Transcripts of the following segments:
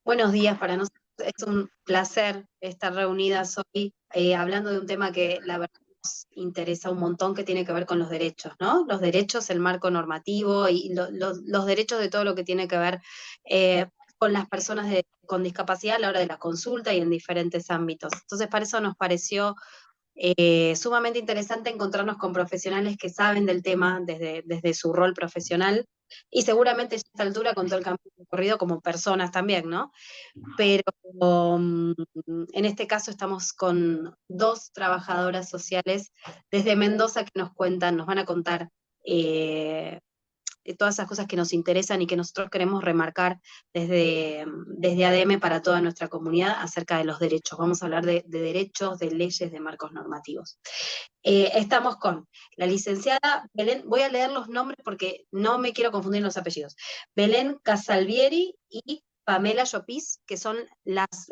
Buenos días para nosotros. Es un placer estar reunidas hoy hablando de un tema que la verdad nos interesa un montón, que tiene que ver con los derechos, ¿no? Los derechos, el marco normativo y los derechos de todo lo que tiene que ver eh, con las personas con discapacidad a la hora de la consulta y en diferentes ámbitos. Entonces, para eso nos pareció sumamente interesante encontrarnos con profesionales que saben del tema desde su rol profesional y seguramente ya a esta altura con todo el camino recorrido como personas también, ¿no? Pero mm, en este caso estamos con dos trabajadoras sociales desde Mendoza que nos cuentan, nos van a contar eh, todas esas cosas que nos interesan y que nosotros queremos remarcar desde ADM para toda nuestra comunidad acerca de los derechos. Vamos a hablar de derechos, de leyes, de marcos normativos. Estamos con la licenciada Belén, voy a leer los nombres porque no me quiero confundir los apellidos. Belén Casalvieri y Pamela Llopis, que son las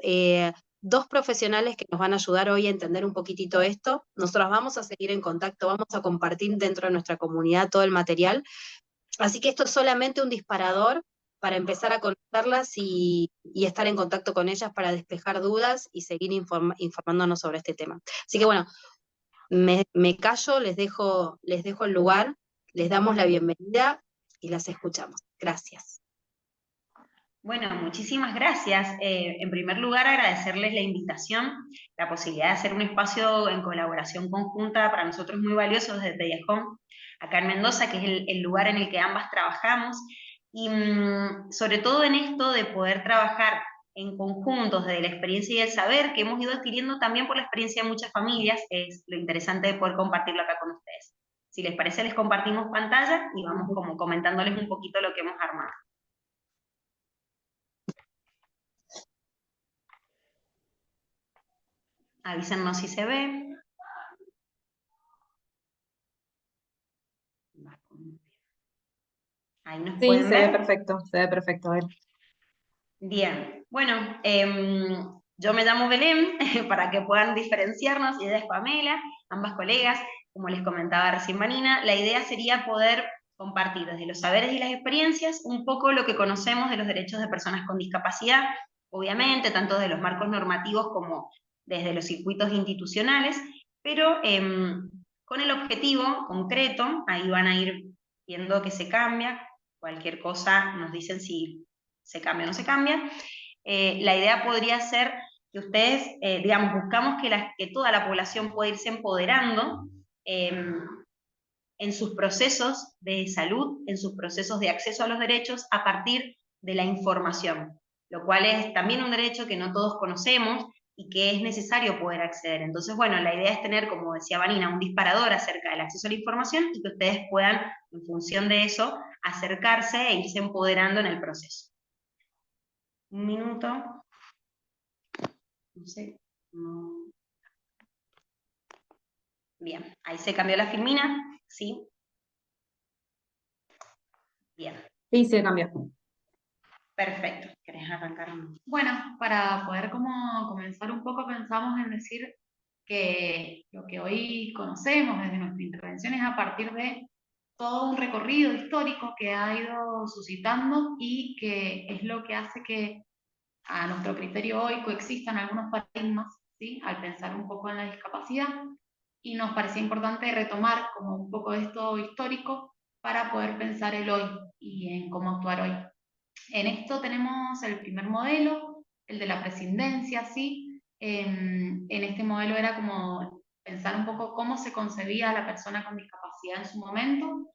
dos profesionales que nos van a ayudar hoy a entender un poquitito esto. Nosotros vamos a seguir en contacto, vamos a compartir dentro de nuestra comunidad todo el material. Así que esto es solamente un disparador para empezar a conocerlas y estar en contacto con ellas para despejar dudas y seguir informándonos sobre este tema. Así que bueno, me callo, les dejo el lugar, les damos la bienvenida y las escuchamos. Gracias. Bueno, muchísimas gracias. En primer lugar, agradecerles la invitación, la posibilidad de hacer un espacio en colaboración conjunta para nosotros muy valioso desde Tellejón, acá en Mendoza, que es el lugar en el que ambas trabajamos, y sobre todo en esto de poder trabajar en conjuntos desde la experiencia y el saber que hemos ido adquiriendo también por la experiencia de muchas familias, es lo interesante de poder compartirlo acá con ustedes. Si les parece, les compartimos pantalla y vamos como comentándoles un poquito lo que hemos armado. Avísennos si se ve. Ahí nos Sí, pueden ver. se ve perfecto, a ver. Bien, bueno, yo me llamo Belén, para que puedan diferenciarnos, y ella es Pamela, ambas colegas, como les comentaba recién Vanina. La idea sería poder compartir desde los saberes y las experiencias un poco lo que conocemos de los derechos de personas con discapacidad, obviamente, tanto de los marcos normativos como desde los circuitos institucionales, pero con el objetivo concreto, ahí van a ir viendo que se cambia, cualquier cosa nos dicen si se cambia o no se cambia. La idea podría ser que ustedes, digamos, buscamos que toda la población pueda irse empoderando en sus procesos de salud, en sus procesos de acceso a los derechos a partir de la información, lo cual es también un derecho que no todos conocemos y que es necesario poder acceder. Entonces, bueno, la idea es tener, como decía Vanina, un disparador acerca del acceso a la información y que ustedes puedan, en función de eso, acercarse e irse empoderando en el proceso. Un minuto. No sé. No. Bien, ahí se cambió la filmina, ¿sí? Bien. Sí, se cambió. Perfecto. ¿Querés arrancar? Bueno, para poder como comenzar un poco, pensamos en decir que lo que hoy conocemos desde nuestra intervención es a partir de todo un recorrido histórico que ha ido suscitando y que es lo que hace que a nuestro criterio hoy coexistan algunos paradigmas, ¿sí? Al pensar un poco en la discapacidad, y nos parecía importante retomar como un poco de esto histórico para poder pensar el hoy y en cómo actuar hoy. En esto tenemos el primer modelo, el de la prescindencia, ¿sí? En este modelo era como pensar un poco cómo se concebía a la persona con discapacidad en su momento,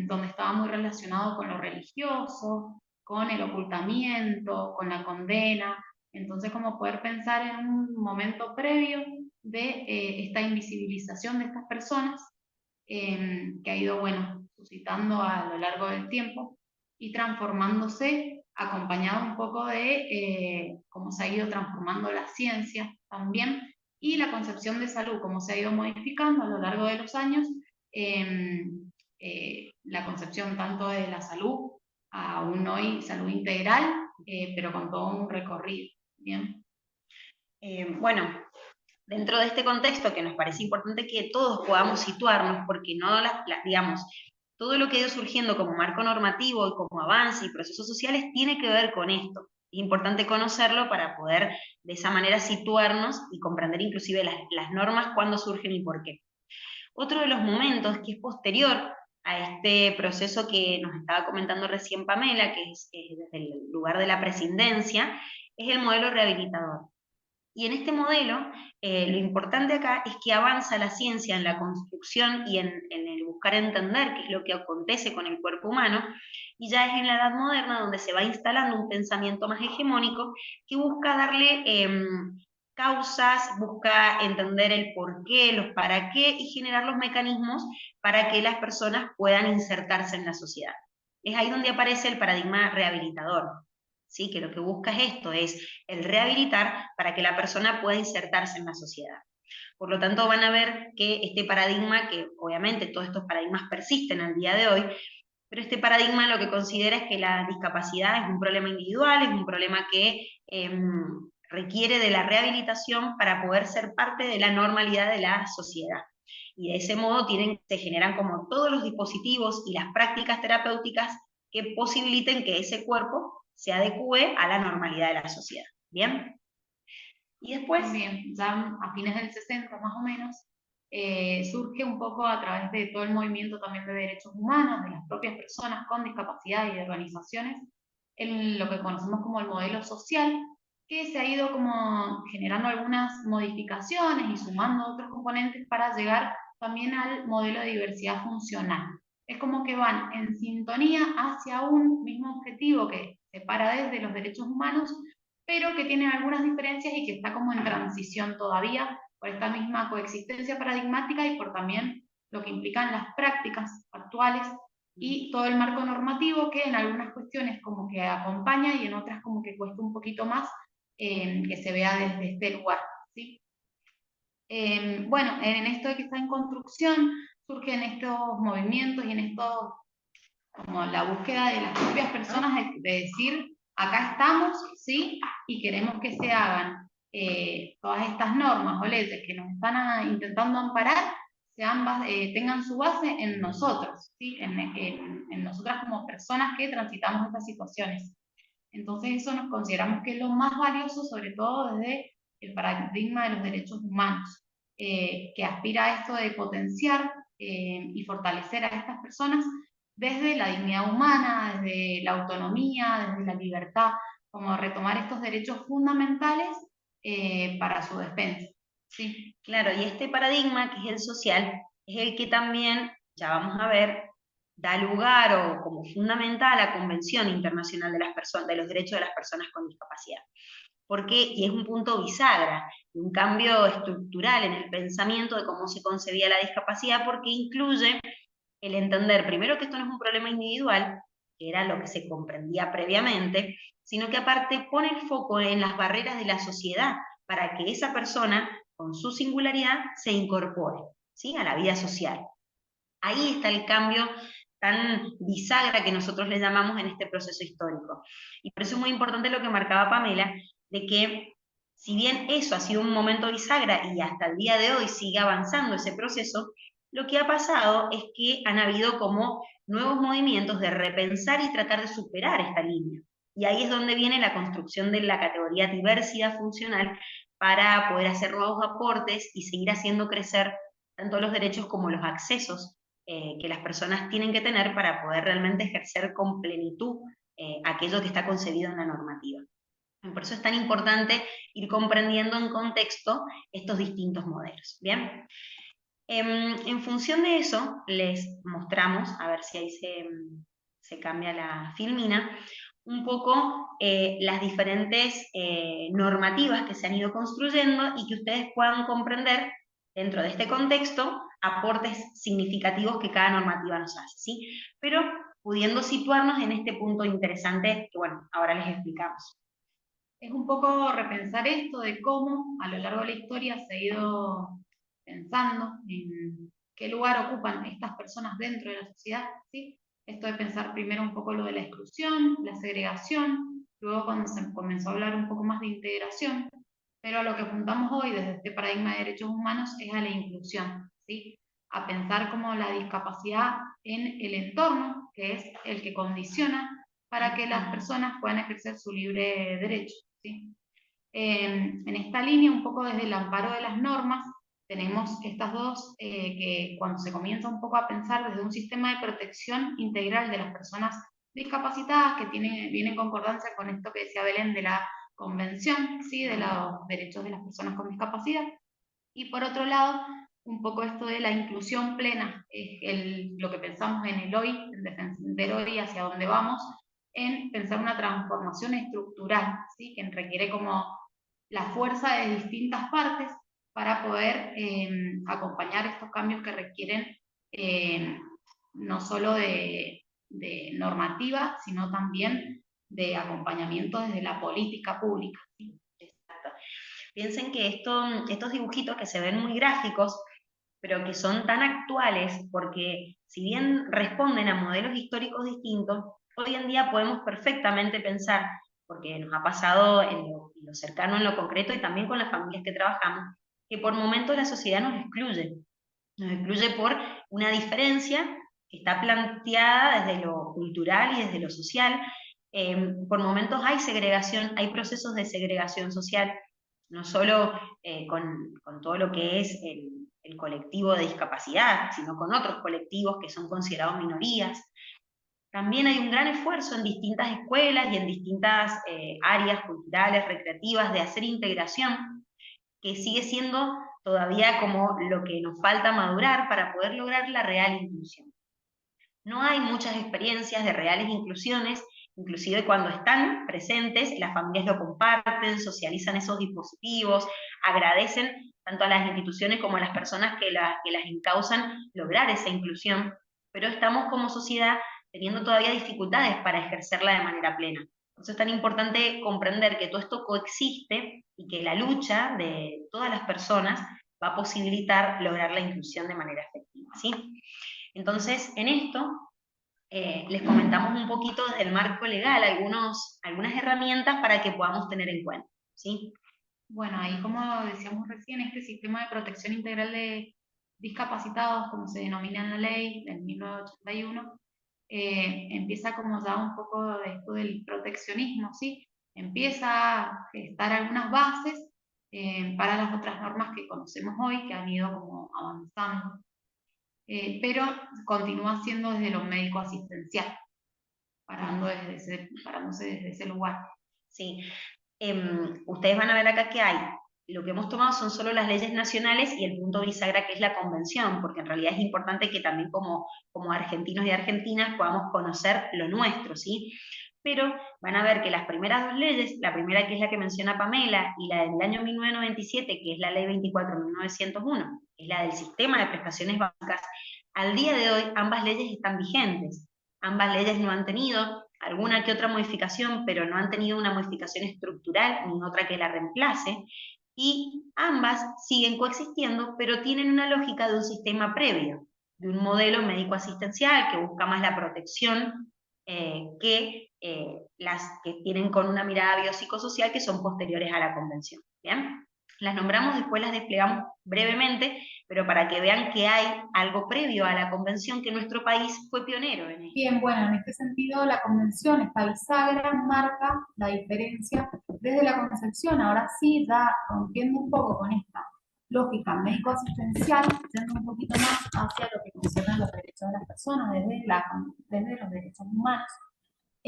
donde estaba muy relacionado con lo religioso, con el ocultamiento, con la condena. Entonces, como poder pensar en un momento previo de esta invisibilización de estas personas, que ha ido, bueno, suscitando a lo largo del tiempo y transformándose, acompañado un poco de cómo se ha ido transformando la ciencia también y la concepción de salud, cómo se ha ido modificando a lo largo de los años, la concepción tanto de la salud a un hoy salud integral, pero con todo un recorrido. Bien. Bueno, dentro de este contexto que nos parece importante que todos podamos situarnos, porque no digamos, todo lo que ha ido surgiendo como marco normativo y como avance y procesos sociales tiene que ver con esto, Es importante conocerlo para poder de esa manera situarnos y comprender inclusive las normas, cuándo surgen y por qué. Otro de los momentos que es posterior a este proceso que nos estaba comentando recién Pamela, que es desde el lugar de la prescindencia, es el modelo rehabilitador. Y en este modelo, lo importante acá es que avanza la ciencia en la construcción y en el buscar entender qué es lo que acontece con el cuerpo humano, y ya es en la Edad Moderna donde se va instalando un pensamiento más hegemónico que busca darle causas, busca entender el por qué, los para qué, y generar los mecanismos para que las personas puedan insertarse en la sociedad. Es ahí donde aparece el paradigma rehabilitador. ¿Sí? Que lo que busca es esto, es el rehabilitar para que la persona pueda insertarse en la sociedad. Por lo tanto, van a ver que este paradigma, que obviamente todos estos paradigmas persisten al día de hoy, pero este paradigma lo que considera es que la discapacidad es un problema individual, es un problema que requiere de la rehabilitación para poder ser parte de la normalidad de la sociedad. Y de ese modo se generan como todos los dispositivos y las prácticas terapéuticas que posibiliten que ese cuerpo se adecue a la normalidad de la sociedad. ¿Bien? Y después... También, ya a fines del 60 más o menos, surge un poco a través de todo el movimiento también de derechos humanos, de las propias personas con discapacidad y de organizaciones, en lo que conocemos como el modelo social, que se ha ido como generando algunas modificaciones y sumando otros componentes para llegar también al modelo de diversidad funcional. Es como que van en sintonía hacia un mismo objetivo que se para desde los derechos humanos, pero que tiene algunas diferencias y que está como en transición todavía por esta misma coexistencia paradigmática y por también lo que implican las prácticas actuales y todo el marco normativo que en algunas cuestiones como que acompaña y en otras como que cuesta un poquito más que se vea desde este lugar, ¿sí? Bueno, en esto de que está en construcción surgen estos movimientos y en esto como la búsqueda de las propias personas de decir, acá estamos, ¿sí? Y queremos que se hagan todas estas normas o leyes que nos están intentando amparar, tengan su base en nosotros, ¿sí? En nosotras como personas que transitamos estas situaciones. Entonces eso nos consideramos que es lo más valioso, sobre todo desde el paradigma de los derechos humanos, que aspira a esto de potenciar y fortalecer a estas personas desde la dignidad humana, desde la autonomía, desde la libertad, como retomar estos derechos fundamentales para su defensa. Sí. Claro, y este paradigma, que es el social, es el que también, ya vamos a ver, da lugar o como fundamental a la Convención Internacional de los Derechos de las Personas con Discapacidad. Y es un punto bisagra, un cambio estructural en el pensamiento de cómo se concebía la discapacidad, porque incluye el entender primero que esto no es un problema individual, que era lo que se comprendía previamente, sino que aparte pone el foco en las barreras de la sociedad para que esa persona, con su singularidad, se incorpore, ¿sí?, a la vida social. Ahí está el cambio tan bisagra que nosotros le llamamos en este proceso histórico. Y por eso es muy importante lo que marcaba Pamela, de que si bien eso ha sido un momento bisagra y hasta el día de hoy sigue avanzando ese proceso, lo que ha pasado es que han habido como nuevos movimientos de repensar y tratar de superar esta línea. Y ahí es donde viene la construcción de la categoría diversidad funcional para poder hacer nuevos aportes y seguir haciendo crecer tanto los derechos como los accesos que las personas tienen que tener para poder realmente ejercer con plenitud aquello que está concebido en la normativa. Por eso es tan importante ir comprendiendo en contexto estos distintos modelos. ¿Bien? En función de eso, les mostramos, a ver si ahí se cambia la filmina, un poco las diferentes normativas que se han ido construyendo y que ustedes puedan comprender dentro de este contexto aportes significativos que cada normativa nos hace, ¿sí? Pero pudiendo situarnos en este punto interesante que, bueno, ahora les explicamos. Es un poco repensar esto de cómo a lo largo de la historia se ha ido pensando en qué lugar ocupan estas personas dentro de la sociedad, ¿sí? Esto de pensar primero un poco lo de la exclusión, la segregación, luego cuando se comenzó a hablar un poco más de integración, pero a lo que apuntamos hoy desde este paradigma de derechos humanos es a la inclusión, ¿sí? A pensar como la discapacidad en el entorno, que es el que condiciona para que las personas puedan ejercer su libre derecho, ¿sí? En esta línea, un poco desde el amparo de las normas, tenemos estas dos que cuando se comienza un poco a pensar desde un sistema de protección integral de las personas discapacitadas, que viene en concordancia con esto que decía Belén de la Convención, ¿sí? De los derechos de las personas con discapacidad. Y por otro lado, un poco esto de la inclusión plena, lo que pensamos en el hoy, en defender hoy hacia dónde vamos, en pensar una transformación estructural, ¿sí? Que requiere como la fuerza de distintas partes para poder acompañar estos cambios que requieren no solo de normativa, sino también de acompañamiento desde la política pública, ¿sí? Exacto. Piensen que estos dibujitos que se ven muy gráficos, pero que son tan actuales, porque si bien responden a modelos históricos distintos, hoy en día podemos perfectamente pensar, porque nos ha pasado en lo cercano, en lo concreto, y también con las familias que trabajamos, que por momentos la sociedad nos excluye por una diferencia que está planteada desde lo cultural y desde lo social. Por momentos hay segregación, hay procesos de segregación social, no solo con todo lo que es el colectivo de discapacidad, sino con otros colectivos que son considerados minorías. También hay un gran esfuerzo en distintas escuelas y en distintas áreas culturales, recreativas, de hacer integración, que sigue siendo todavía como lo que nos falta madurar para poder lograr la real inclusión. No hay muchas experiencias de reales inclusiones, inclusive cuando están presentes, las familias lo comparten, socializan esos dispositivos, agradecen tanto a las instituciones como a las personas que las encausan lograr esa inclusión, pero estamos como sociedad teniendo todavía dificultades para ejercerla de manera plena. Por eso es tan importante comprender que todo esto coexiste y que la lucha de todas las personas va a posibilitar lograr la inclusión de manera efectiva, ¿sí? Entonces, en esto les comentamos un poquito del marco legal, algunas herramientas para que podamos tener en cuenta, ¿sí? Bueno, ahí como decíamos recién, este sistema de protección integral de discapacitados, como se denomina en la ley del 1981, empieza como ya un poco de esto del proteccionismo, ¿sí? Empieza a gestar algunas bases para las otras normas que conocemos hoy, que han ido como avanzando, pero continúa siendo desde lo médico asistencial, parándose desde ese lugar. Sí. Ustedes van a ver acá que hay, lo que hemos tomado son solo las leyes nacionales y el punto bisagra que es la convención, porque en realidad es importante que también como argentinos y argentinas podamos conocer lo nuestro, ¿sí? Pero van a ver que las primeras dos leyes, la primera que es la que menciona Pamela y la del año 1997, que es la ley 24.901, es la del sistema de prestaciones básicas, al día de hoy ambas leyes están vigentes. Ambas leyes no han tenido alguna que otra modificación, pero no han tenido una modificación estructural ni otra que la reemplace, y ambas siguen coexistiendo, pero tienen una lógica de un sistema previo, de un modelo médico-asistencial que busca más la protección que las que tienen con una mirada biopsicosocial que son posteriores a la convención. ¿Bien? Las nombramos, después las desplegamos brevemente, pero para que vean que hay algo previo a la convención que nuestro país fue pionero en ello. Bien, bueno, en este sentido la convención, esta bisagra, marca la diferencia desde la concepción. Ahora sí, ya rompiendo un poco con esta lógica médico-asistencial, yendo un poquito más hacia lo que concierne los derechos de las personas, desde los derechos humanos.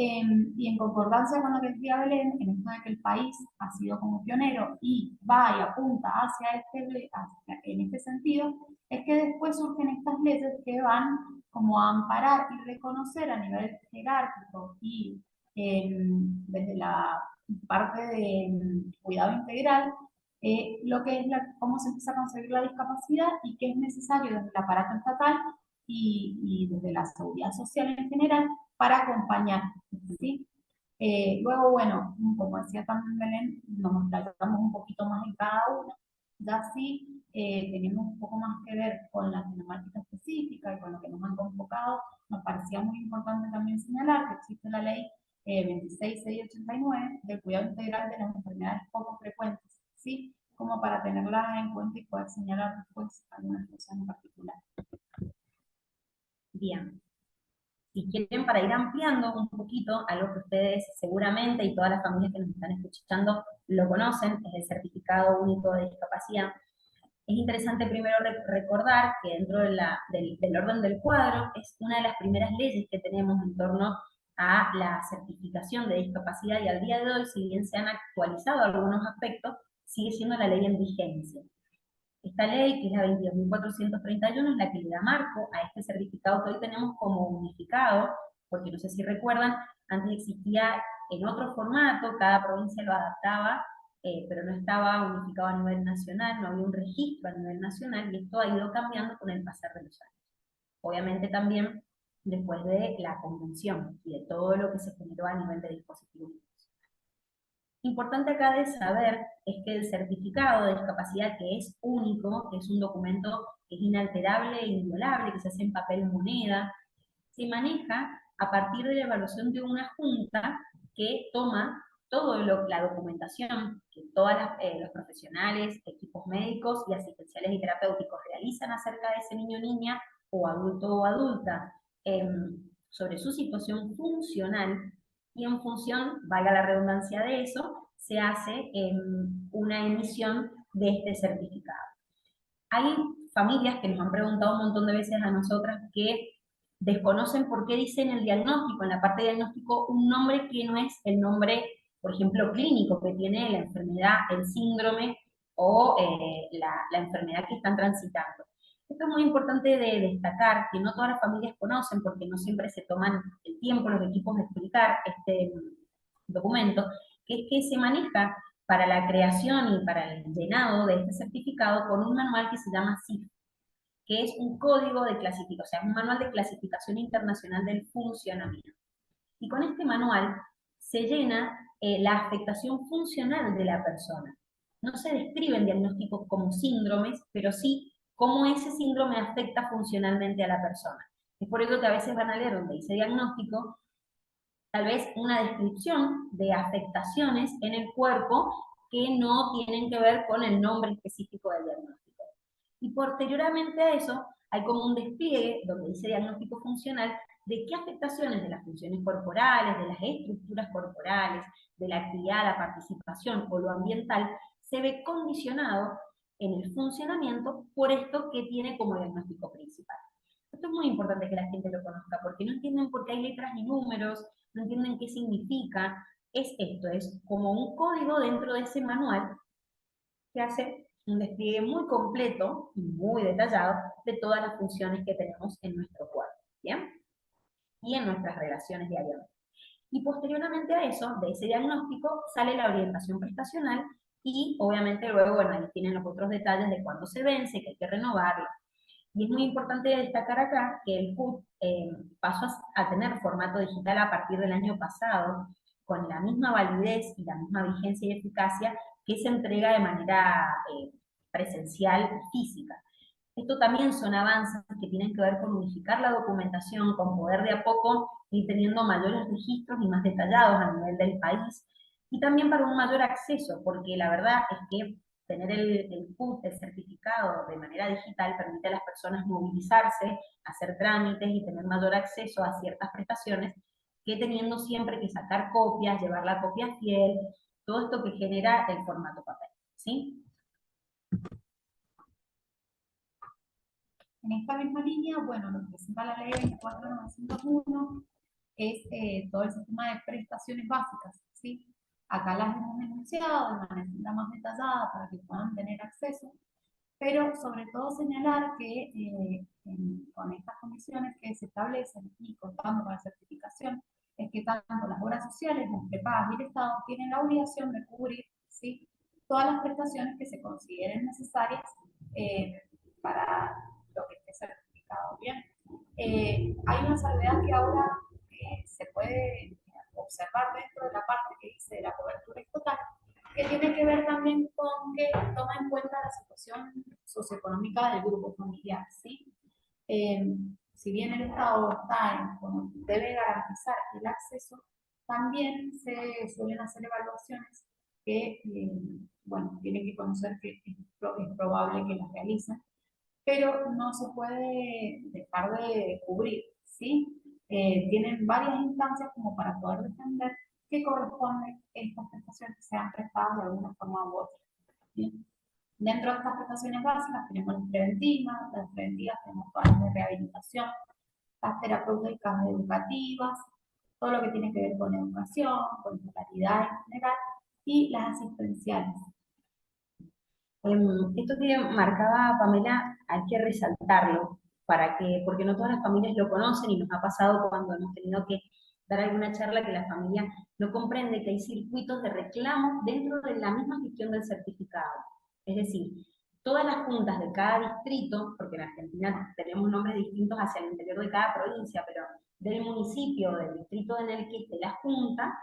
Y en concordancia con lo que decía Belén, en esto de que el país ha sido como pionero y va y apunta en este sentido, es que después surgen estas leyes que van como a amparar y reconocer a nivel jerárquico y desde la parte de cuidado integral, lo que es cómo se empieza a conseguir la discapacidad y qué es necesario desde el aparato estatal y desde la seguridad social en general para acompañar, ¿sí? Luego, bueno, como decía también Belén, nos tratamos un poquito más en cada uno, ya sí tenemos un poco más que ver con la temática específica y con lo que nos han convocado. Nos parecía muy importante también señalar que existe la ley 26689 del cuidado integral de las enfermedades poco frecuentes, ¿sí? Como para tenerla en cuenta y poder señalar después algunas cosas en particular. Bien. Si quieren, para ir ampliando un poquito, algo que ustedes seguramente y todas las familias que nos están escuchando lo conocen, es el Certificado Único de Discapacidad. Es interesante primero recordar que dentro de del orden del cuadro es una de las primeras leyes que tenemos en torno a la certificación de discapacidad, y al día de hoy, si bien se han actualizado algunos aspectos, sigue siendo la ley en vigencia. Esta ley, que es la 22.431, es la que le da marco a este certificado que hoy tenemos como unificado, porque no sé si recuerdan, antes existía en otro formato, cada provincia lo adaptaba, pero no estaba unificado a nivel nacional, no había un registro a nivel nacional, y esto ha ido cambiando con el pasar de los años. Obviamente también después de la convención y de todo lo que se generó a nivel de dispositivos. Importante acá de saber es que el certificado de discapacidad, que es único, que es un documento que es inalterable e inviolable, que se hace en papel moneda, se maneja a partir de la evaluación de una junta que toma toda la documentación que todos los profesionales, equipos médicos y asistenciales y terapéuticos realizan acerca de ese niño o niña, o adulto o adulta, sobre su situación funcional, y en función, valga la redundancia de eso, se hace una emisión de este certificado. Hay familias que nos han preguntado un montón de veces a nosotras que desconocen por qué dicen el diagnóstico, en la parte de diagnóstico, un nombre que no es el nombre, por ejemplo, clínico que tiene la enfermedad, el síndrome o la enfermedad que están transitando. Esto es muy importante de destacar, que no todas las familias conocen, porque no siempre se toman el tiempo los equipos de explicar este documento, que es que se maneja para la creación y para el llenado de este certificado con un manual que se llama CIF, que es un código de clasificación, o sea, un manual de clasificación internacional del funcionamiento. Y con este manual se llena la afectación funcional de la persona. No se describen diagnósticos como síndromes, pero sí cómo ese síndrome afecta funcionalmente a la persona. Es por eso que a veces van a leer donde dice diagnóstico, tal vez una descripción de afectaciones en el cuerpo que no tienen que ver con el nombre específico del diagnóstico. Y posteriormente a eso, hay como un despliegue donde dice diagnóstico funcional de qué afectaciones de las funciones corporales, de las estructuras corporales, de la actividad, la participación o lo ambiental, se ve condicionado en el funcionamiento por esto que tiene como diagnóstico principal. Esto es muy importante que la gente lo conozca, porque no entienden por qué hay letras y números, no entienden qué significa. Es esto, es como un código dentro de ese manual que hace un despliegue muy completo y muy detallado de todas las funciones que tenemos en nuestro cuerpo, ¿bien? Y en nuestras relaciones diariamente. Y posteriormente a eso, de ese diagnóstico, sale la orientación prestacional y obviamente luego, bueno, ahí tienen los otros detalles de cuándo se vence, que hay que renovarlo. Y es muy importante destacar acá que el CUT pasó a tener formato digital a partir del año pasado, con la misma validez y la misma vigencia y eficacia que se entrega de manera presencial y física. Esto también son avances que tienen que ver con unificar la documentación, con poder de a poco ir teniendo mayores registros y más detallados a nivel del país, y también para un mayor acceso, porque la verdad es que tener el CUT, el certificado de manera digital, permite a las personas movilizarse, hacer trámites y tener mayor acceso a ciertas prestaciones, que teniendo siempre que sacar copias, llevar la copia fiel, todo esto que genera el formato papel, ¿sí? En esta misma línea, bueno, lo que presenta la ley 24.901 es todo el sistema de prestaciones básicas, ¿sí? Acá las hemos enunciado de manera más detallada para que puedan tener acceso, pero sobre todo señalar que con estas condiciones que se establecen y contando con la certificación, es que tanto las obras sociales, las prepagas y el Estado tienen la obligación de cubrir, ¿sí?, todas las prestaciones que se consideren necesarias para lo que esté certificado. Bien, hay una salvedad que ahora se puede observar dentro de la parte que dice de la cobertura total, que tiene que ver también con que toma en cuenta la situación socioeconómica del grupo familiar, ¿sí? Si bien el Estado debe garantizar el acceso, también se suelen hacer evaluaciones que, bueno, tienen que conocer que es probable que las realicen, pero no se puede dejar de cubrir, ¿sí? tienen varias instancias como para poder defender que corresponden estas prestaciones que sean prestadas de alguna forma u otra. ¿Bien? Dentro de estas prestaciones básicas tenemos las preventivas tenemos todas las de rehabilitación, las terapéuticas educativas, todo lo que tiene que ver con educación, con escolaridad en general, y las asistenciales. Esto que marcaba Pamela hay que resaltarlo, porque no todas las familias lo conocen y nos ha pasado cuando hemos tenido que dar alguna charla que la familia no comprende que hay circuitos de reclamo dentro de la misma gestión del certificado. Es decir, todas las juntas de cada distrito, porque en Argentina tenemos nombres distintos hacia el interior de cada provincia, pero del municipio, del distrito en el que esté la junta,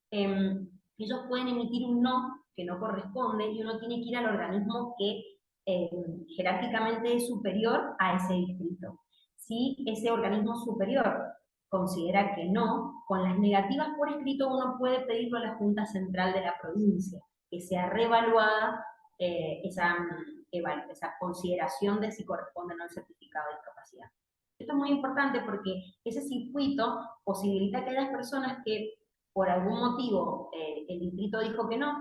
ellos pueden emitir un no que no corresponde y uno tiene que ir al organismo que jerárquicamente es superior a ese distrito. Si ese organismo superior considera que no, con las negativas por escrito uno puede pedirlo a la Junta Central de la provincia, que sea reevaluada esa consideración de si corresponde o no el certificado de discapacidad. Esto es muy importante porque ese circuito posibilita que aquellas personas que por algún motivo el distrito dijo que no,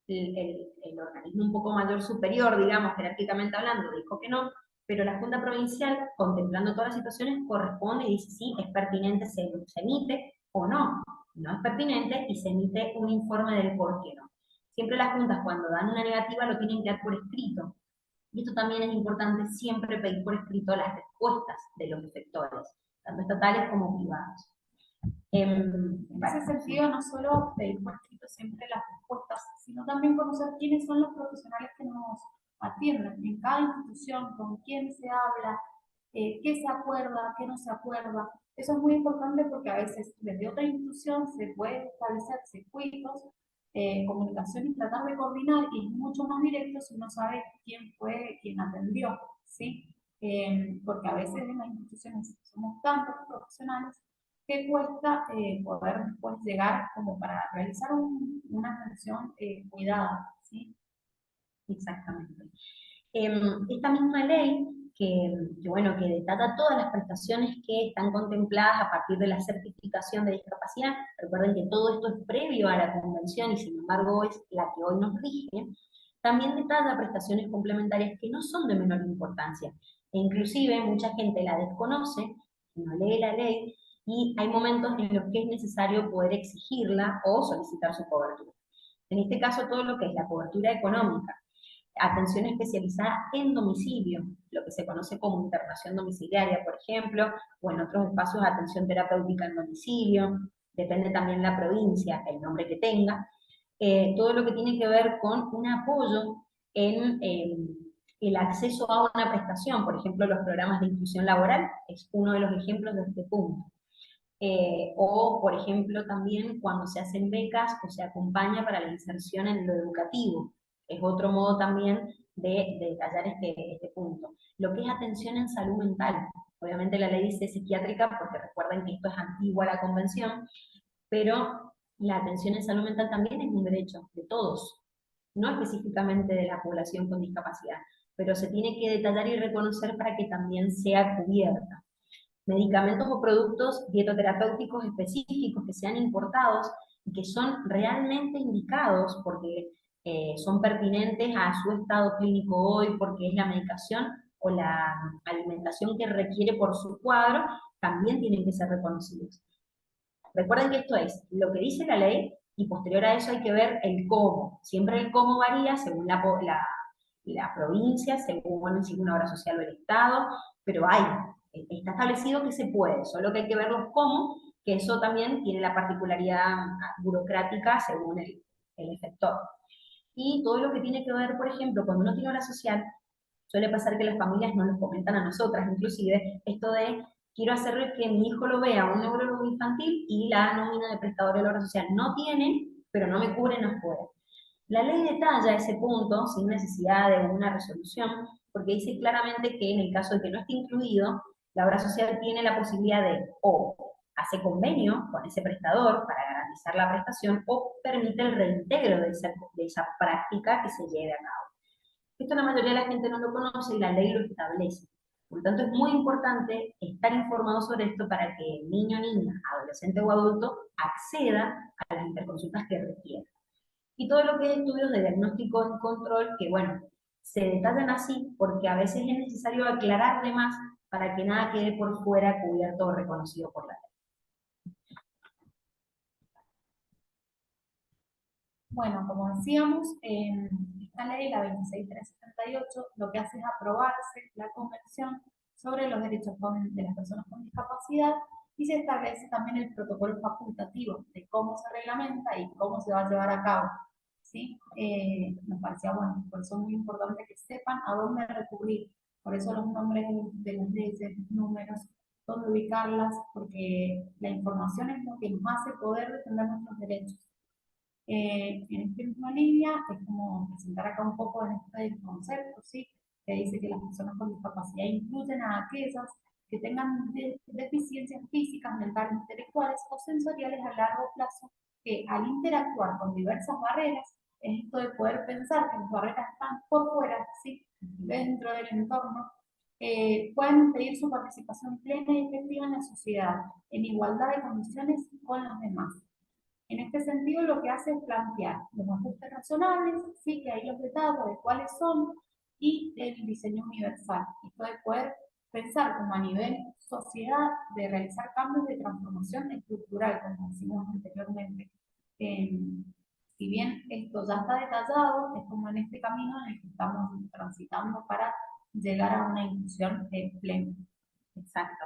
el organismo un poco mayor superior, digamos, jerárquicamente hablando, dijo que no, pero la Junta Provincial, contemplando todas las situaciones, corresponde y dice sí, es pertinente, se emite o no es pertinente y se emite un informe del por qué no. Siempre las juntas cuando dan una negativa lo tienen que dar por escrito. Y esto también es importante, siempre pedir por escrito las respuestas de los efectores, tanto estatales como privados. En ese sentido, no solo pedir por escrito siempre las respuestas, sino también conocer quiénes son los profesionales que nos atienden en cada institución, con quién se habla, qué se acuerda, qué no se acuerda. Eso es muy importante porque a veces desde otra institución se puede establecer circuitos, comunicación y tratar de coordinar, y es mucho más directo si uno sabe quién fue quien atendió, ¿sí? Porque a veces en las instituciones somos tantos profesionales que cuesta poder después llegar como para realizar una atención cuidada, ¿sí? Exactamente. Esta misma ley bueno, que detalla todas las prestaciones que están contempladas a partir de la certificación de discapacidad. Recuerden que todo esto es previo a la convención y sin embargo es la que hoy nos rige. También detalla prestaciones complementarias que no son de menor importancia e inclusive mucha gente la desconoce, no lee la ley y hay momentos en los que es necesario poder exigirla o solicitar su cobertura. En este caso todo lo que es la cobertura económica, atención especializada en domicilio, lo que se conoce como internación domiciliaria, por ejemplo, o en otros espacios atención terapéutica en domicilio, depende también la provincia, el nombre que tenga, todo lo que tiene que ver con un apoyo en el acceso a una prestación, por ejemplo, los programas de inclusión laboral, es uno de los ejemplos de este punto. O, por ejemplo, también cuando se hacen becas o se acompaña para la inserción en lo educativo. Es otro modo también de detallar este punto. Lo que es atención en salud mental. Obviamente la ley dice psiquiátrica porque recuerden que esto es antigua a la convención, pero la atención en salud mental también es un derecho de todos, no específicamente de la población con discapacidad, pero se tiene que detallar y reconocer para que también sea cubierta. Medicamentos o productos dietoterapéuticos específicos que sean importados y que son realmente indicados porque son pertinentes a su estado clínico hoy, porque es la medicación o la alimentación que requiere por su cuadro, también tienen que ser reconocidos. Recuerden que esto es lo que dice la ley y posterior a eso hay que ver el cómo. Siempre el cómo varía según la provincia, según si una obra social o el Estado, pero está establecido que se puede, solo que hay que ver los cómo, que eso también tiene la particularidad burocrática según el efector. Y todo lo que tiene que ver, por ejemplo, cuando uno tiene obra social, suele pasar que las familias no nos comentan a nosotras, inclusive, esto de quiero hacer que mi hijo lo vea un neurólogo infantil y la nómina de prestador de la obra social no tiene, pero no me cubren afuera. La ley detalla ese punto sin necesidad de una resolución, porque dice claramente que en el caso de que no esté incluido, la obra social tiene la posibilidad de o hace convenio con ese prestador para garantizar la prestación o permite el reintegro de esa práctica que se lleve a cabo. Esto la mayoría de la gente no lo conoce y la ley lo establece. Por lo tanto, es muy importante estar informado sobre esto para que el niño, niña, adolescente o adulto acceda a las interconsultas que requiera. Y todo lo que es estudios de diagnóstico y control, que bueno, se detallan así porque a veces es necesario aclarar de más para que nada quede por fuera cubierto o reconocido por la ley. Bueno, como decíamos, esta ley, la 26378, lo que hace es aprobarse la Convención sobre los Derechos de las Personas con Discapacidad y se establece también el protocolo facultativo de cómo se reglamenta y cómo se va a llevar a cabo. ¿Sí? Me parecía bueno, por eso es muy importante que sepan a dónde recurrir, por eso los nombres de las leyes, los números, dónde ubicarlas, porque la información es lo que nos hace poder defender nuestros derechos. En esta misma línea es como presentar acá un poco en este concepto, ¿sí? Que dice que las personas con discapacidad incluyen a aquellas que tengan deficiencias físicas, mentales, intelectuales o sensoriales a largo plazo, que al interactuar con diversas barreras, es esto de poder pensar que las barreras están por fuera, ¿sí? Dentro del entorno, pueden pedir su participación plena y efectiva en la sociedad, en igualdad de condiciones con los demás. En este sentido, lo que hace es plantear los ajustes razonables, sí, que hay los detalles de cuáles son, y el diseño universal. Esto de poder pensar como a nivel sociedad, de realizar cambios de transformación estructural, como decimos anteriormente. Si bien esto ya está detallado, es como en este camino en el que estamos transitando para llegar a una inclusión plena. Exacto.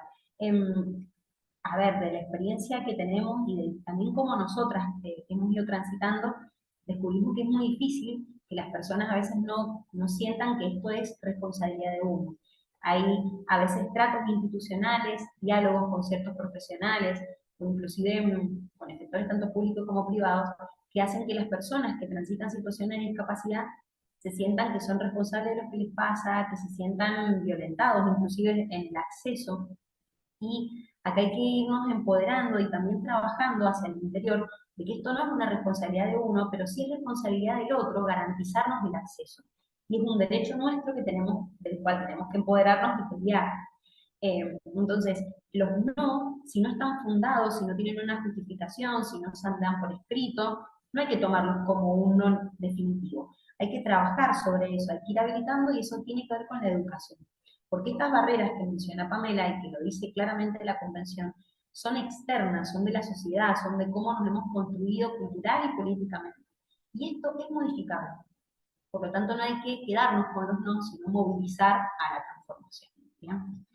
A ver, de la experiencia que tenemos y también como nosotras hemos ido transitando, descubrimos que es muy difícil que las personas a veces no sientan que esto es responsabilidad de uno. Hay a veces tratos institucionales, diálogos con ciertos profesionales, o inclusive con efectores tanto públicos como privados, que hacen que las personas que transitan situaciones de discapacidad se sientan que son responsables de lo que les pasa, que se sientan violentados, inclusive en el acceso. Y acá hay que irnos empoderando y también trabajando hacia el interior de que esto no es una responsabilidad de uno, pero sí es responsabilidad del otro garantizarnos el acceso. Y es un derecho nuestro que tenemos, del cual tenemos que empoderarnos y pelear. Entonces, los no, si no están fundados, si no tienen una justificación, si no se dan por escrito, no hay que tomarlos como un no definitivo. Hay que trabajar sobre eso, hay que ir habilitando y eso tiene que ver con la educación. Porque estas barreras que menciona Pamela y que lo dice claramente la Convención, son externas, son de la sociedad, son de cómo nos hemos construido cultural y políticamente. Y esto es modificable. Por lo tanto, no hay que quedarnos con los no, sino movilizar a la transformación. ¿Bien?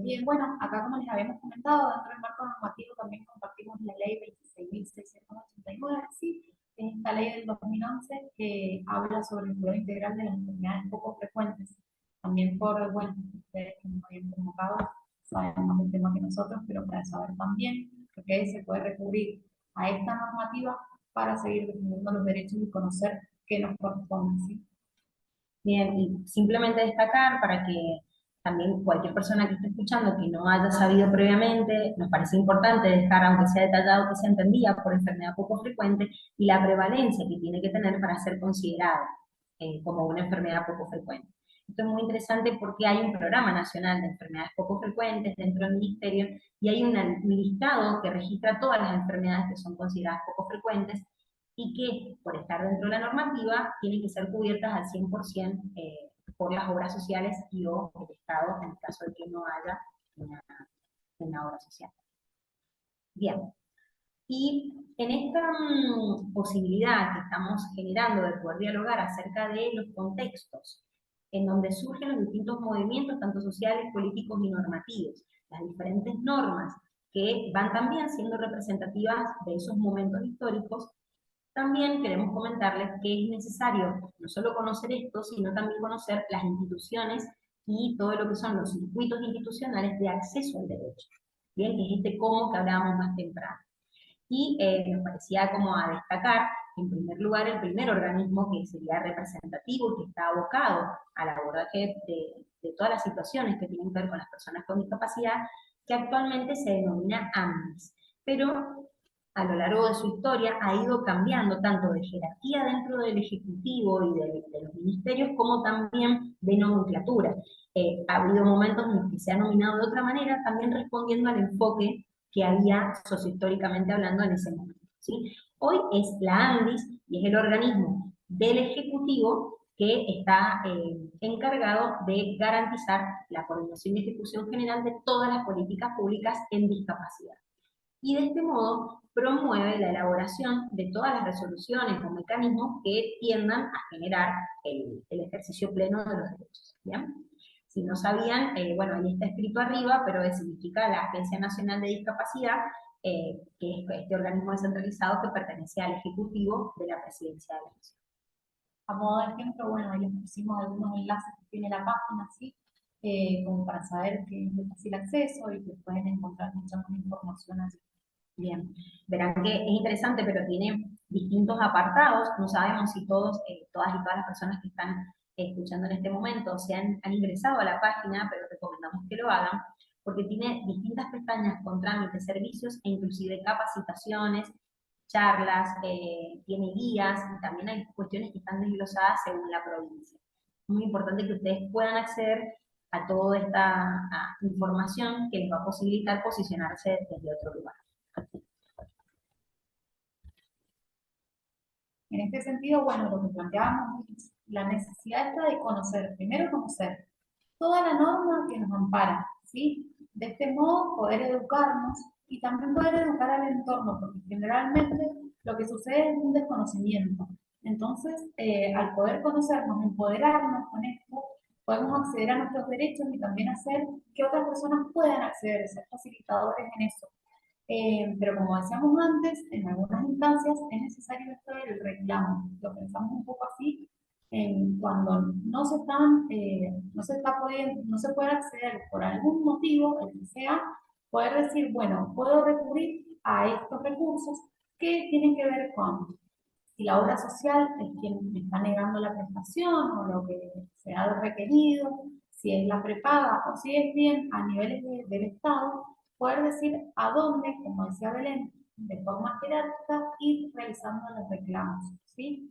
Bien, bueno, acá como les habíamos comentado, dentro del marco normativo también compartimos la ley 26.689, ¿sí? Esta ley del 2011 que habla sobre el cuidado integral de las enfermedades poco frecuentes. También por, bueno, ustedes que nos habían convocado saben más del tema que nosotros, pero para saber también que se puede recurrir a esta normativa para seguir defendiendo los derechos y conocer qué nos corresponde, ¿sí? Bien, y simplemente destacar para que también cualquier persona que esté escuchando que no haya sabido previamente, nos parece importante dejar, aunque sea detallado, que se entendía por enfermedad poco frecuente y la prevalencia que tiene que tener para ser considerada como una enfermedad poco frecuente. Esto es muy interesante porque hay un programa nacional de enfermedades poco frecuentes dentro del ministerio y hay un listado que registra todas las enfermedades que son consideradas poco frecuentes y que, por estar dentro de la normativa, tienen que ser cubiertas al 100% por las obras sociales y o el Estado, en el caso de que no haya una obra social. Bien, y en esta posibilidad que estamos generando de poder dialogar acerca de los contextos en donde surgen los distintos movimientos, tanto sociales, políticos y normativos, las diferentes normas que van también siendo representativas de esos momentos históricos, también queremos comentarles que es necesario no solo conocer esto, sino también conocer las instituciones y todo lo que son los circuitos institucionales de acceso al derecho. Bien, que es este cómo que hablábamos más temprano. Y nos parecía como a destacar, en primer lugar, el primer organismo que sería representativo y que está abocado al abordaje de todas las situaciones que tienen que ver con las personas con discapacidad, que actualmente se denomina AMDIS. Pero a lo largo de su historia ha ido cambiando tanto de jerarquía dentro del Ejecutivo y de los ministerios como también de nomenclatura. Ha habido momentos en los que se ha nominado de otra manera, también respondiendo al enfoque que había sociohistóricamente hablando en ese momento, ¿sí? Hoy es la ANDIS y es el organismo del Ejecutivo que está encargado de garantizar la coordinación y ejecución general de todas las políticas públicas en discapacidad. Y de este modo promueve la elaboración de todas las resoluciones o mecanismos que tiendan a generar el ejercicio pleno de los derechos. ¿Bien? Si no sabían, bueno, ahí está escrito arriba, pero significa la Agencia Nacional de Discapacidad, que es este organismo descentralizado que pertenece al Ejecutivo de la Presidencia de la Nación. A modo de ejemplo, bueno, ahí les pusimos algunos enlaces que tiene la página, ¿sí? Como para saber que es de fácil acceso y que pueden encontrar mucha más información allí. Bien, verán que es interesante, pero tiene distintos apartados. No sabemos si todos, todas y todas las personas que están escuchando en este momento han ingresado a la página, pero recomendamos que lo hagan, porque tiene distintas pestañas con trámites, servicios e inclusive capacitaciones, charlas, tiene guías, y también hay cuestiones que están desglosadas según la provincia. Es muy importante que ustedes puedan acceder a toda esta información que les va a posibilitar posicionarse desde otro lugar. En este sentido, bueno, lo que planteábamos es la necesidad esta de conocer, primero conocer toda la norma que nos ampara, ¿sí? De este modo poder educarnos y también poder educar al entorno, porque generalmente lo que sucede es un desconocimiento. Entonces, al poder conocernos, empoderarnos con esto, podemos acceder a nuestros derechos y también hacer que otras personas puedan acceder, ser facilitadores en eso. Pero como decíamos antes, en algunas instancias es necesario esto del reclamo. Lo pensamos un poco así, cuando no se no se puede acceder por algún motivo, el que sea, poder decir, bueno, puedo recurrir a estos recursos que tienen que ver con si la obra social es quien me está negando la prestación o lo que se ha requerido, si es la prepaga o si es bien a niveles del Estado, poder decir a dónde, como decía Belén, de forma jerárquica, ir realizando los reclamos, ¿sí?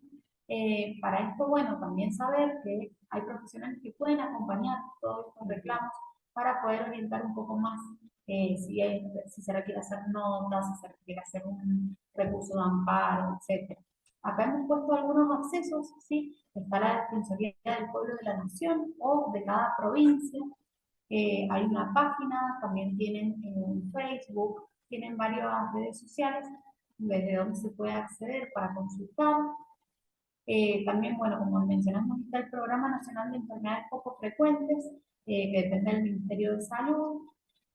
Para esto, bueno, también saber que hay profesionales que pueden acompañar todos estos reclamos para poder orientar un poco más si se requiere hacer notas, si se requiere hacer un recurso de amparo, etc. Acá hemos puesto algunos accesos, ¿sí? Está la Defensoría del Pueblo de la Nación o de cada provincia. Hay una página, también tienen Facebook, tienen varias redes sociales desde donde se puede acceder para consultar. También, bueno, como mencionamos, está el Programa Nacional de Enfermedades Poco Frecuentes, que depende del Ministerio de Salud.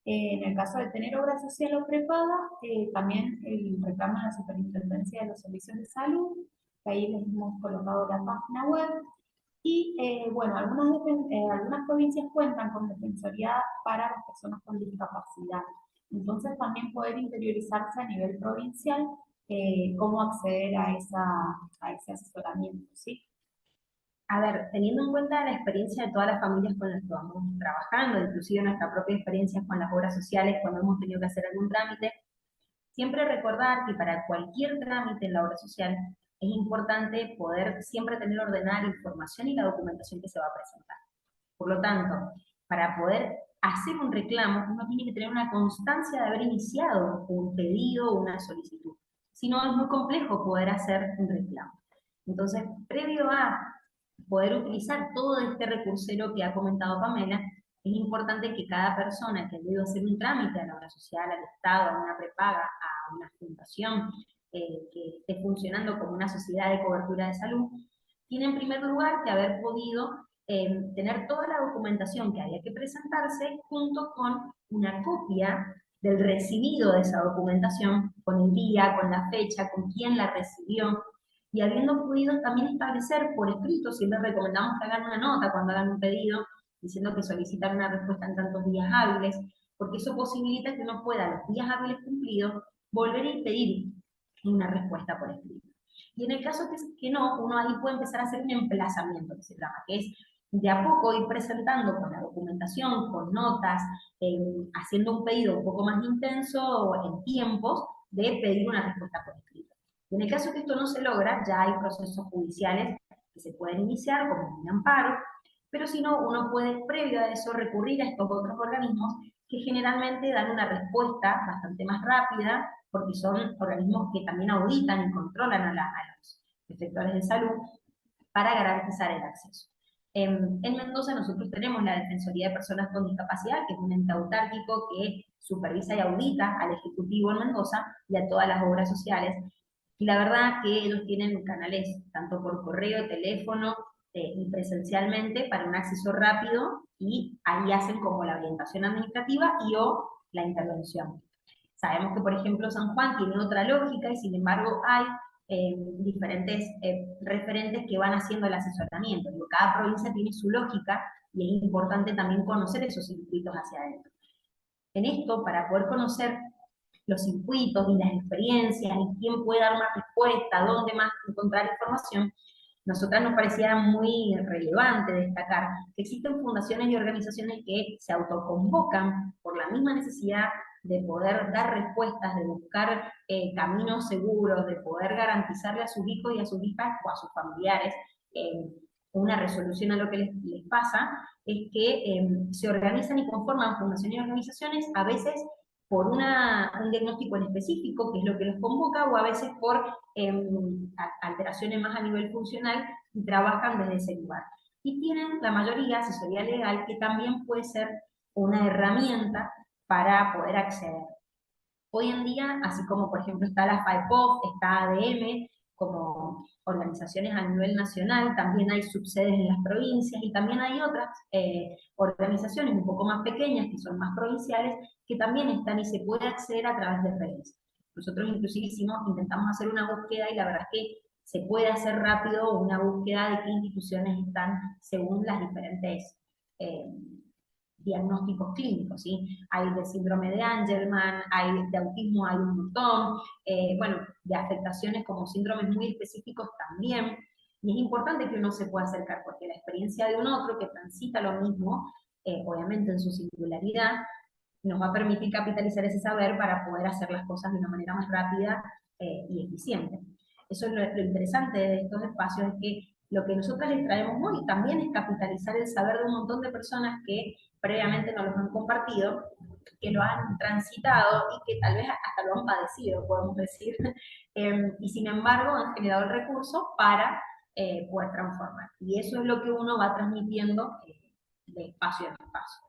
En el caso de tener obra social o prepaga, también el reclamo de la Superintendencia de los Servicios de Salud, que ahí les hemos colocado la página web. Y bueno, algunas provincias cuentan con defensoría para las personas con discapacidad. Entonces también poder interiorizarse a nivel provincial cómo acceder a ese asesoramiento, ¿sí? A ver, teniendo en cuenta la experiencia de todas las familias con las que vamos trabajando, inclusive nuestra propia experiencia con las obras sociales cuando hemos tenido que hacer algún trámite, siempre recordar que para cualquier trámite en la obra social es importante poder siempre tener ordenada la información y la documentación que se va a presentar. Por lo tanto, para poder hacer un reclamo, uno tiene que tener una constancia de haber iniciado un pedido o una solicitud. Si no, es muy complejo poder hacer un reclamo. Entonces, previo a poder utilizar todo este recursero que ha comentado Pamela, es importante que cada persona que ha ido a hacer un trámite a la obra social, al Estado, a una prepaga, a una fundación que esté funcionando como una sociedad de cobertura de salud, tiene en primer lugar que haber podido tener toda la documentación que había que presentarse junto con una copia del recibido de esa documentación, con el día, con la fecha, con quién la recibió, y habiendo podido también establecer por escrito, siempre recomendamos que hagan una nota cuando hagan un pedido, diciendo que solicitan una respuesta en tantos días hábiles, porque eso posibilita que uno pueda, los días hábiles cumplidos, volver a pedir una respuesta por escrito. Y en el caso que no, uno ahí puede empezar a hacer un emplazamiento, que se llama, que es de a poco ir presentando con la documentación, con notas, haciendo un pedido un poco más intenso en tiempos, de pedir una respuesta por escrito. Y en el caso que esto no se logra, ya hay procesos judiciales que se pueden iniciar, como un amparo, pero si no, uno puede, previo a eso, recurrir a estos otros organismos que generalmente dan una respuesta bastante más rápida, porque son organismos que también auditan y controlan a los efectores de salud para garantizar el acceso. En Mendoza nosotros tenemos la Defensoría de Personas con Discapacidad, que es un ente autárquico que supervisa y audita al Ejecutivo en Mendoza y a todas las obras sociales. Y la verdad que ellos tienen canales tanto por correo, teléfono y presencialmente para un acceso rápido, y ahí hacen como la orientación administrativa y o la intervención. Sabemos que, por ejemplo, San Juan tiene otra lógica y sin embargo hay diferentes referentes que van haciendo el asesoramiento. Digo, cada provincia tiene su lógica y es importante también conocer esos circuitos hacia adentro. En esto, para poder conocer los circuitos y las experiencias y quién puede dar una respuesta, dónde más encontrar información, nosotras nos parecía muy relevante destacar que existen fundaciones y organizaciones que se autoconvocan por la misma necesidad de poder dar respuestas, de buscar caminos seguros, de poder garantizarle a sus hijos y a sus hijas o a sus familiares una resolución a lo que les pasa, es que se organizan y conforman fundaciones y organizaciones, a veces por un diagnóstico en específico, que es lo que los convoca, o a veces por alteraciones más a nivel funcional, y trabajan desde ese lugar. Y tienen la mayoría asesoría legal, que también puede ser una herramienta para poder acceder. Hoy en día, así como por ejemplo está la FAEPOF, está ADM, como organizaciones a nivel nacional, también hay subsedes en las provincias y también hay otras organizaciones un poco más pequeñas, que son más provinciales, que también están y se puede acceder a través de redes. Nosotros inclusive intentamos hacer una búsqueda y la verdad es que se puede hacer rápido una búsqueda de qué instituciones están según las diferentes diagnósticos clínicos, ¿sí? Hay de síndrome de Angelman, hay de autismo, hay un montón, bueno, de afectaciones como síndromes muy específicos también, y es importante que uno se pueda acercar, porque la experiencia de un otro que transita lo mismo, obviamente en su singularidad, nos va a permitir capitalizar ese saber para poder hacer las cosas de una manera más rápida y eficiente. Eso es lo interesante de estos espacios, es que lo que nosotros les traemos hoy también es capitalizar el saber de un montón de personas que previamente no los han compartido, que lo han transitado y que tal vez hasta lo han padecido, podemos decir, y sin embargo han generado el recurso para poder transformar. Y eso es lo que uno va transmitiendo de espacio en espacio.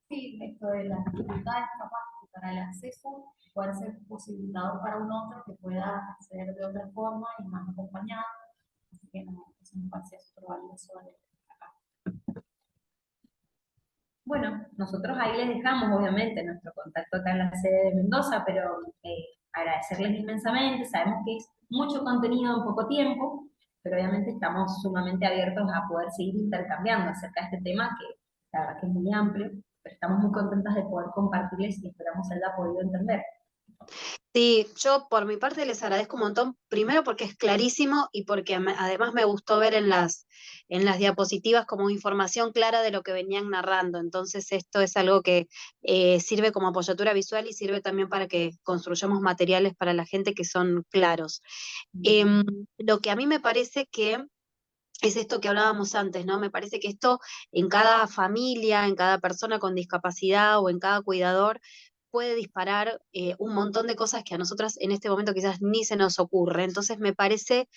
Sí, esto de las dificultades capaz para el acceso puede ser posibilitador para un otro que pueda acceder de otra forma y más acompañado. Así que no, eso me parece súper valioso acá. Bueno, nosotros ahí les dejamos obviamente nuestro contacto acá en la sede de Mendoza, pero agradecerles inmensamente. Sabemos que es mucho contenido en poco tiempo, pero obviamente estamos sumamente abiertos a poder seguir intercambiando acerca de este tema, que la verdad que es muy amplio, pero estamos muy contentas de poder compartirles y esperamos haya podido entender. Sí, yo por mi parte les agradezco un montón, primero porque es clarísimo y porque además me gustó ver en las diapositivas como información clara de lo que venían narrando, entonces esto es algo que sirve como apoyatura visual y sirve también para que construyamos materiales para la gente que son claros. Lo que a mí me parece que es esto que hablábamos antes, ¿no? Me parece que esto en cada familia, en cada persona con discapacidad o en cada cuidador puede disparar un montón de cosas que a nosotras en este momento quizás ni se nos ocurre. Entonces me parece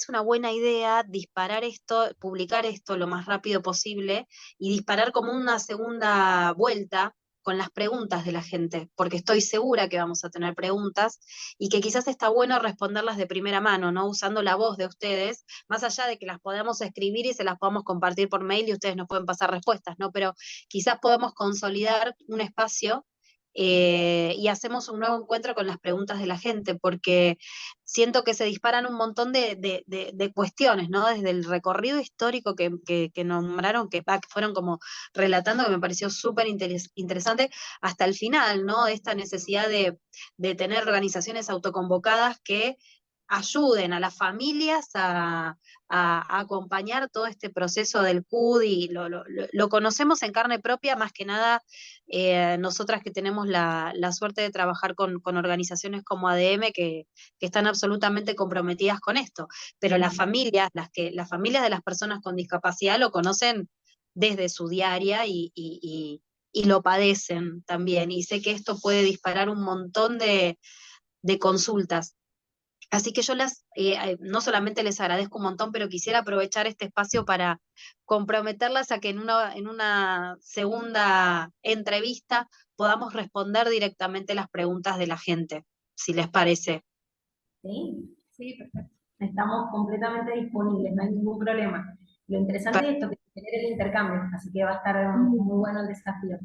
una buena idea disparar esto, publicar esto lo más rápido posible y disparar como una segunda vuelta con las preguntas de la gente, porque estoy segura que vamos a tener preguntas y que quizás está bueno responderlas de primera mano, ¿no? Usando la voz de ustedes, más allá de que las podamos escribir y se las podamos compartir por mail y ustedes nos pueden pasar respuestas, ¿no? Pero quizás podamos consolidar un espacio y hacemos un nuevo encuentro con las preguntas de la gente, porque siento que se disparan un montón de cuestiones, ¿no? Desde el recorrido histórico que nombraron, que fueron como relatando, que me pareció súper interesante, hasta el final, ¿no? Esta necesidad de tener organizaciones autoconvocadas que ayuden a las familias a acompañar todo este proceso del CUD, y lo conocemos en carne propia, más que nada nosotras que tenemos la suerte de trabajar con organizaciones como ADM que están absolutamente comprometidas con esto, pero las familias de las personas con discapacidad lo conocen desde su diaria y lo padecen también, y sé que esto puede disparar un montón de consultas. Así que yo no solamente les agradezco un montón, pero quisiera aprovechar este espacio para comprometerlas a que en una segunda entrevista podamos responder directamente las preguntas de la gente, si les parece. ¿Sí? Sí, perfecto. Estamos completamente disponibles, no hay ningún problema. Lo interesante de esto es tener el intercambio, así que va a estar muy bueno el desafío.